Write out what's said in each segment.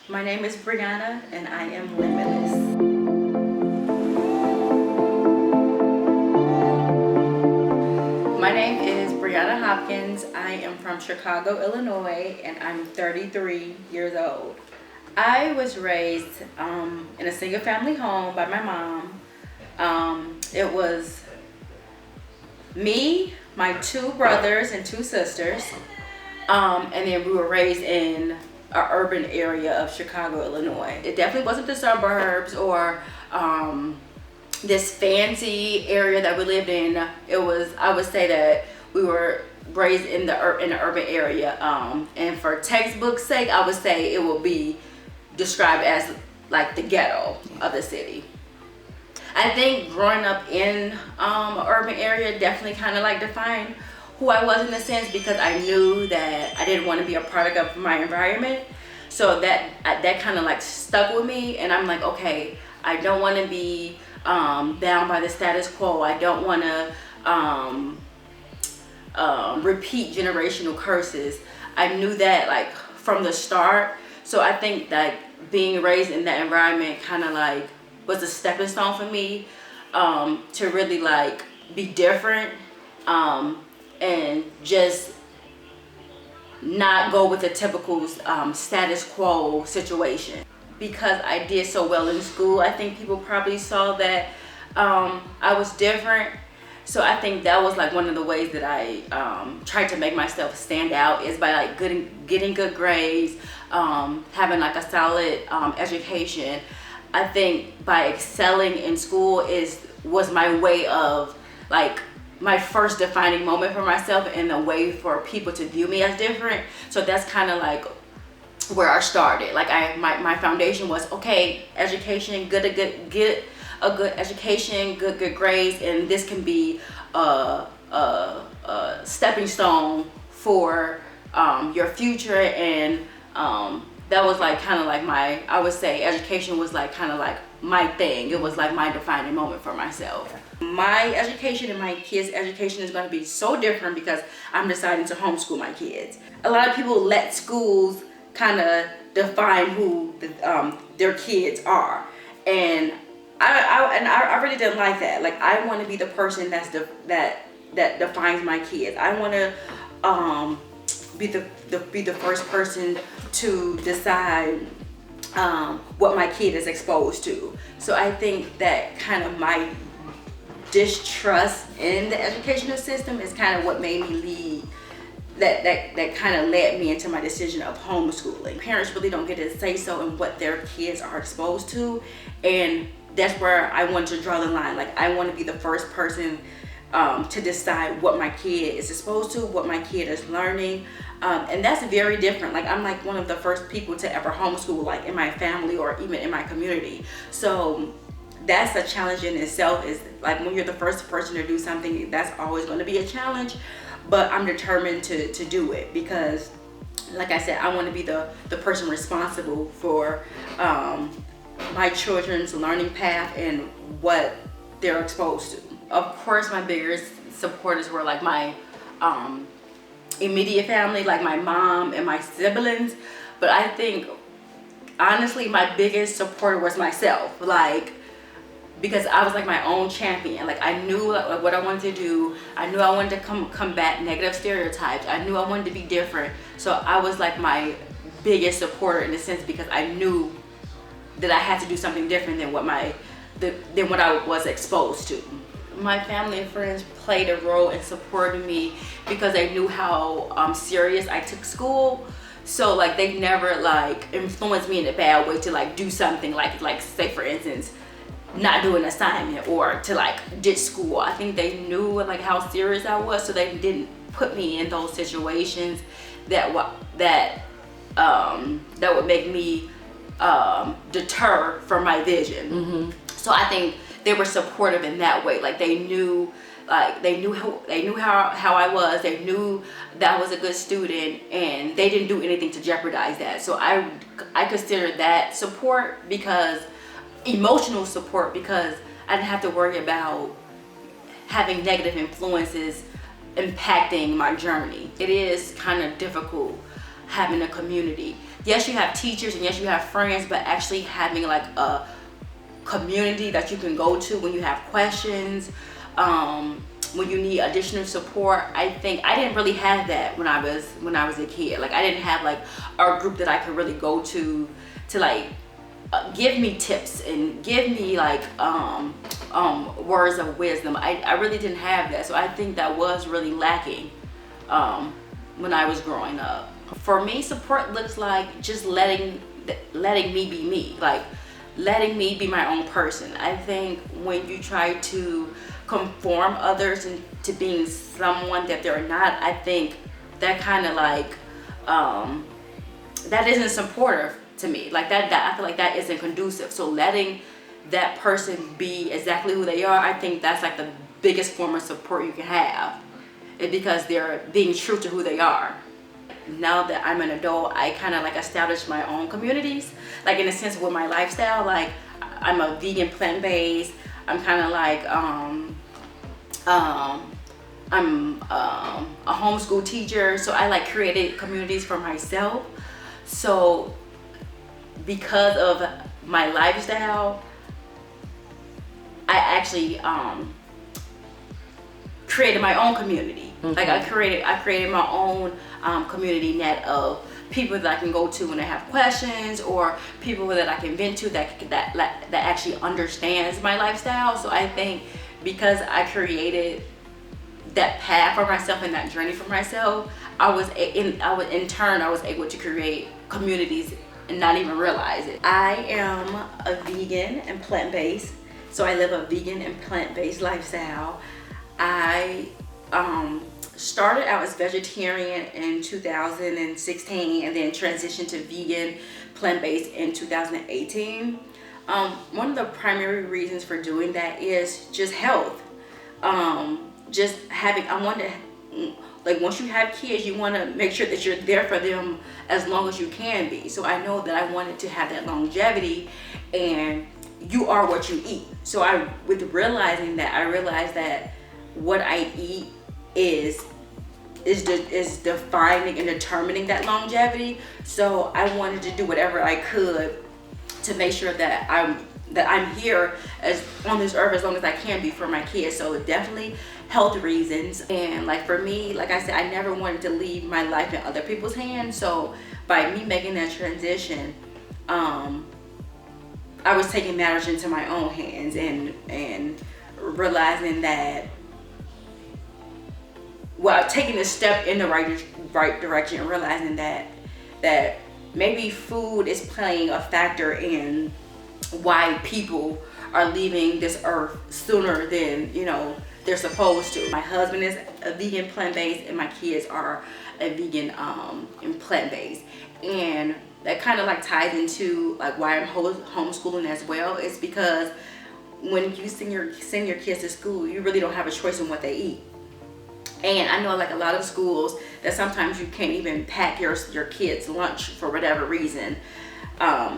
My name is Bryanna and I am limitless. My name is Bryanna Hopkins. I am from Chicago, Illinois, and I'm 33 years old. I was raised in a single family home by my mom. It was me, my two brothers, and two sisters. And then we were raised in an urban area of Chicago, Illinois. It definitely wasn't the suburbs or this fancy area that we lived in. It was, I would say that we were raised in the urban area. And for textbook sake, I would say it will be described as like the ghetto of the city. I think growing up in an urban area definitely kind of like defined who I was in a sense, because I knew that I didn't want to be a product of my environment. So that kind of like stuck with me, and I'm like, okay, I don't want to be bound by the status quo. I don't want to repeat generational curses. I knew that like from the start. So I think that being raised in that environment kind of like was a stepping stone for me to really like be different and just not go with the typical status quo situation. Because I did so well in school, I think people probably saw that I was different. So I think that was like one of the ways that I tried to make myself stand out, is by like getting good grades, having like a solid education. I think by excelling in school was my way of like my first defining moment for myself and the way for people to view me as different. So that's kind of like where I started. Like my foundation was, okay, education, get a good education, good grades, and this can be a stepping stone for your future. And that was like kind of like I would say education was like kind of like my thing. It was like my defining moment for myself. My education and my kids' education is going to be so different because I'm deciding to homeschool my kids. A lot of people let schools kind of define who their kids are, and I really didn't like that. Like, I want to be the person that defines my kids. I want to be the first person to decide what my kid is exposed to. So I think that kind of my distrust in the educational system is kind of what made me lead. That kind of led me into my decision of homeschooling. Parents really don't get to say so in what their kids are exposed to, and that's where I wanted to draw the line. Like, I want to be the first person to decide what my kid is exposed to, what my kid is learning, and that's very different. Like, I'm like one of the first people to ever homeschool, like in my family or even in my community. So that's a challenge in itself. Is like when you're the first person to do something, that's always going to be a challenge. But I'm determined to do it because, like I said, I want to be the person responsible for my children's learning path and what they're exposed to. Of course, my biggest supporters were like my immediate family, like my mom and my siblings. But I think, honestly, my biggest supporter was myself. Like, because I was like my own champion. Like, I knew like what I wanted to do. I knew I wanted to combat negative stereotypes. I knew I wanted to be different. So I was like my biggest supporter in a sense, because I knew that I had to do something different than what I was exposed to. My family and friends played a role in supporting me because they knew how serious I took school. So like they never like influenced me in a bad way to like do something like say for instance not do an assignment or to like ditch school. I think they knew like how serious I was, so they didn't put me in those situations that would make me deter from my vision. Mm-hmm. So I think they were supportive in that way. Like they knew how I was. They knew that I was a good student, and they didn't do anything to jeopardize that. So I consider that support, because emotional support, because I didn't have to worry about having negative influences impacting my journey. It is kind of difficult having a community yes, you have teachers and yes, you have friends, but actually having like a community that you can go to when you have questions, when you need additional support. I think I didn't really have that when I was a kid. Like I didn't have like a group that I could really go to like give me tips and give me like words of wisdom. I really didn't have that, so I think that was really lacking when I was growing up. For me, support looks like just letting me be me, like letting me be my own person. I think when you try to conform others into being someone that they're not, I think that kind of like that isn't supportive to me. Like that I feel like that isn't conducive. So letting that person be exactly who they are, I think that's like the biggest form of support you can have, is because they're being true to who they are. Now that I'm an adult, I kind of like established my own communities, like in a sense with my lifestyle. Like I'm a vegan, plant-based. I'm kind of like I'm a homeschool teacher, so I like created communities for myself. So because of my lifestyle, I actually created my own community. Like I created my own community net of people that I can go to when I have questions, or people that I can vent to that actually understands my lifestyle. So I think because I created that path for myself and that journey for myself, I was able to create communities and not even realize it. I am a vegan and plant-based, so I live a vegan and plant-based lifestyle. I started out as vegetarian in 2016 and then transitioned to vegan, plant-based in 2018. One of the primary reasons for doing that is just health. Like once you have kids, you want to make sure that you're there for them as long as you can be. So I know that I wanted to have that longevity, and you are what you eat. So with realizing that, I realized that what I eat is defining and determining that longevity. So I wanted to do whatever I could to make sure that I'm here on this earth as long as I can be for my kids. So definitely health reasons. And like for me, like I said, I never wanted to leave my life in other people's hands. So by me making that transition, I was taking matters into my own hands and realizing that, well, taking a step in the right direction, realizing that maybe food is playing a factor in why people are leaving this earth sooner than they're supposed to. My husband is a vegan, plant-based, and my kids are a vegan and plant-based, and that kind of like ties into like why I'm homeschooling as well. It's because when you send your kids to school, you really don't have a choice in what they eat. And I know like a lot of schools that sometimes you can't even pack your kids' lunch for whatever reason.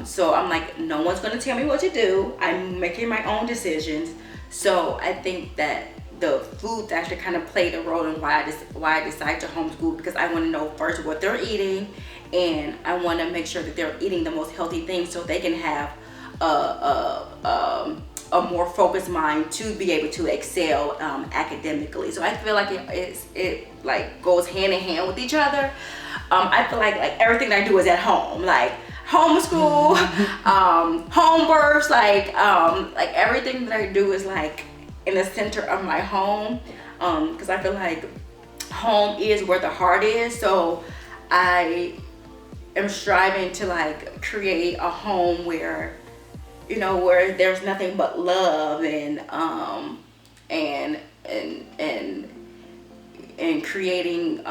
So I'm like, no one's gonna tell me what to do. I'm making my own decisions. So I think that the food actually kind of played a role in why I decided to homeschool, because I want to know first what they're eating, and I want to make sure that they're eating the most healthy things so they can have a more focused mind to be able to excel academically. So I feel like it like goes hand in hand with each other. I feel like everything that I do is at home, like homeschool, home births, like everything that I do is like in the center of my home, because I feel like home is where the heart is. So I am striving to like create a home where where there's nothing but love and creating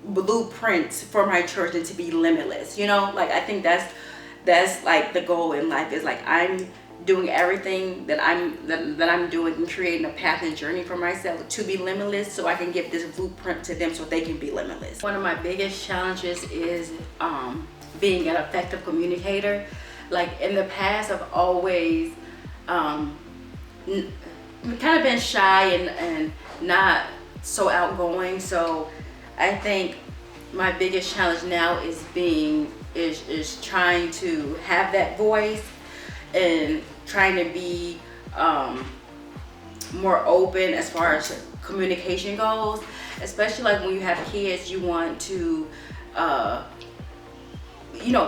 blueprints for my children to be limitless. Like I think that's like the goal in life, is like I'm doing everything that I'm doing and creating a path and journey for myself to be limitless, so I can give this blueprint to them so they can be limitless. One of my biggest challenges is being an effective communicator. Like in the past, I've always kind of been shy and not so outgoing. So I think my biggest challenge now is trying to have that voice and trying to be more open as far as communication goes, especially like when you have kids. You want to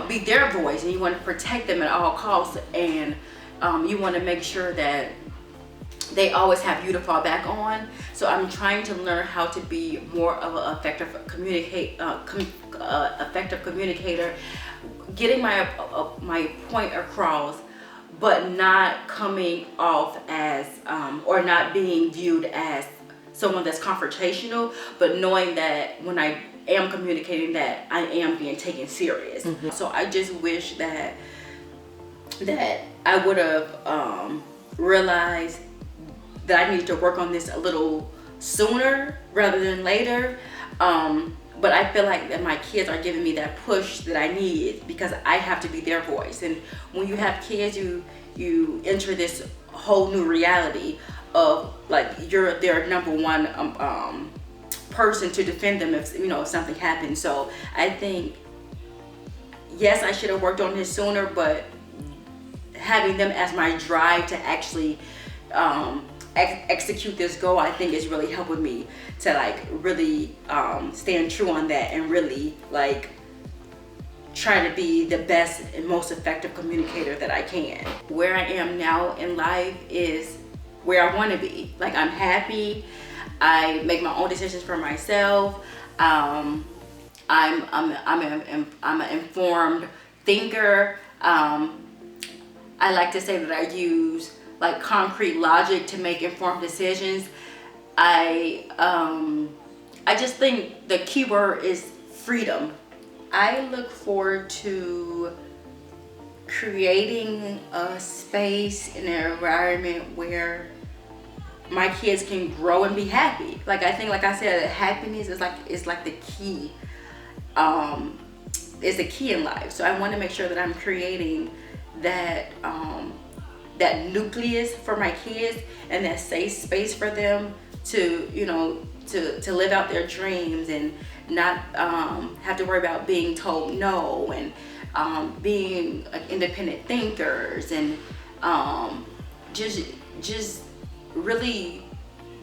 be their voice, and you want to protect them at all costs, and you want to make sure that they always have you to fall back on. So I'm trying to learn how to be more of an effective communicator, getting my point across, but not coming off as or not being viewed as someone that's confrontational, but knowing that when I am communicating, that I am being taken serious. So I just wish that I would have realized that I need to work on this a little sooner rather than later. But I feel like that my kids are giving me that push that I need, because I have to be their voice. And when you have kids, you enter this whole new reality of like you're their number one person to defend them if something happens. So I think, yes, I should have worked on this sooner, but having them as my drive to actually execute this goal, I think is really helping me to like really stand true on that, and really like try to be the best and most effective communicator that I can. Where I am now in life is where I want to be. Like, I'm happy. I make my own decisions for myself. I'm an informed thinker. I like to say that I use like concrete logic to make informed decisions. I just think the key word is freedom. I look forward to creating a space in an environment where my kids can grow and be happy. Like, I think, like I said, happiness is like the key. Is the key in life. So I want to make sure that I'm creating that that nucleus for my kids, and that safe space for them to to live out their dreams, and not have to worry about being told no, and being independent thinkers, and just really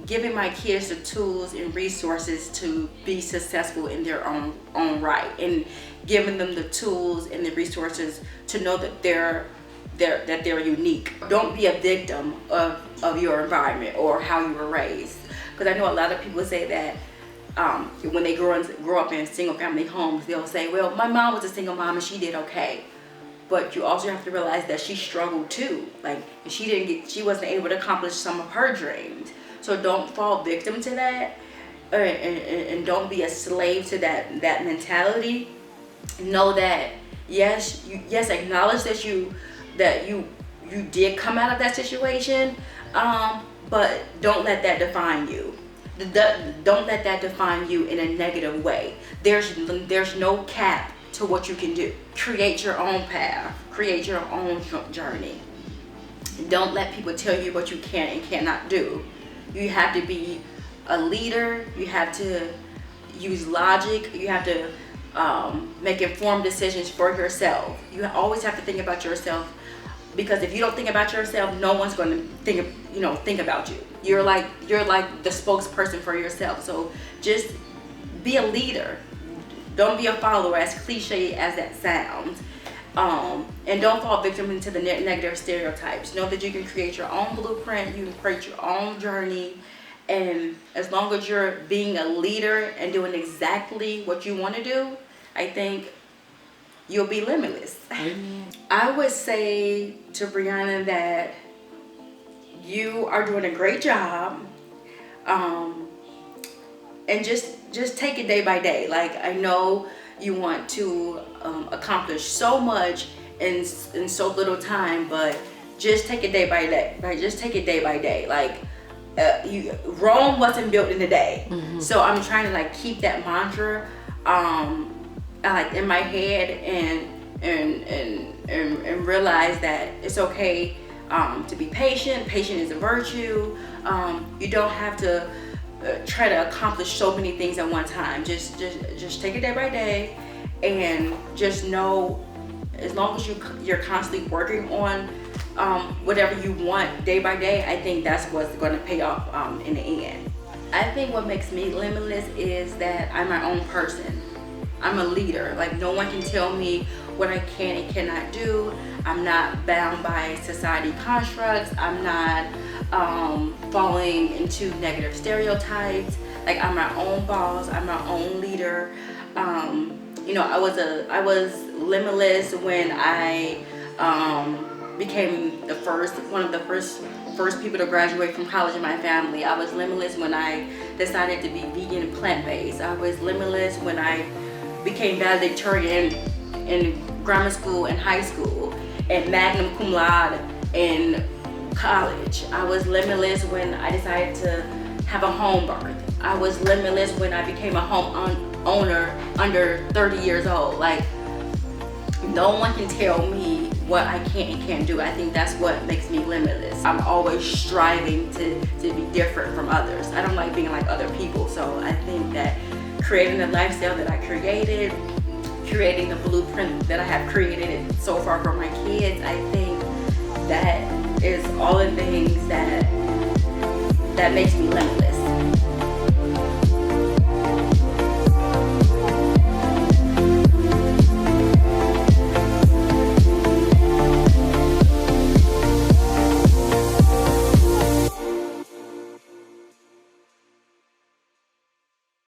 giving my kids the tools and resources to be successful in their own right, and giving them the tools and the resources to know that they're unique. Don't be a victim of your environment or how you were raised, because I know a lot of people say that when they grow up in single family homes, they'll say, well, my mom was a single mom and she did okay. But you also have to realize that she struggled too. Like, she wasn't able to accomplish some of her dreams. So don't fall victim to that, and don't be a slave to that mentality. Know that yes, acknowledge that you did come out of that situation, but don't let that define you. Don't let that define you in a negative way. There's no cap to what you can do. Create your own path. Create your own journey. Don't let people tell you what you can and cannot do. You have to be a leader. You have to use logic. You have to make informed decisions for yourself. You always have to think about yourself, because if you don't think about yourself, no one's going to think about you. You're like the spokesperson for yourself. So just be a leader. Don't be a follower, as cliche as that sounds. And don't fall victim into the negative stereotypes. Know that you can create your own blueprint. You can create your own journey. And as long as you're being a leader and doing exactly what you want to do, I think you'll be limitless. Amen. I would say to Bryanna that you are doing a great job. And just take it day by day. Like, I know you want to accomplish so much in so little time, but just take it day by day. Right? Just take it day by day. Like, Rome wasn't built in a day. Mm-hmm. So I'm trying to like keep that mantra like in my head, and realize that it's okay to be patient. Patient is a virtue. You don't have to try to accomplish so many things at one time. Just take it day by day, and just know, as long as you're constantly working on whatever you want day by day, I think that's what's going to pay off in the end. I think what makes me limitless is that I'm my own person. I'm a leader. Like, no one can tell me what I can and cannot do. I'm not bound by society constructs. I'm not falling into negative stereotypes. Like, I'm my own boss. I'm my own leader. You know, I was limitless when I became one of the first people to graduate from college in my family. I was limitless when I decided to be vegan and plant-based. I was limitless when I became valedictorian in grammar school and high school, and magna cum laude in college. I was limitless when I decided to have a home birth. I was limitless when I became a home owner under 30 years old. Like, no one can tell me what I can and can't do. I think that's what makes me limitless. I'm always striving to be different from others. I don't like being like other people. So I think that creating the lifestyle that I created, creating the blueprint that I have created so far for my kids, I think that is all the things that makes me limitless.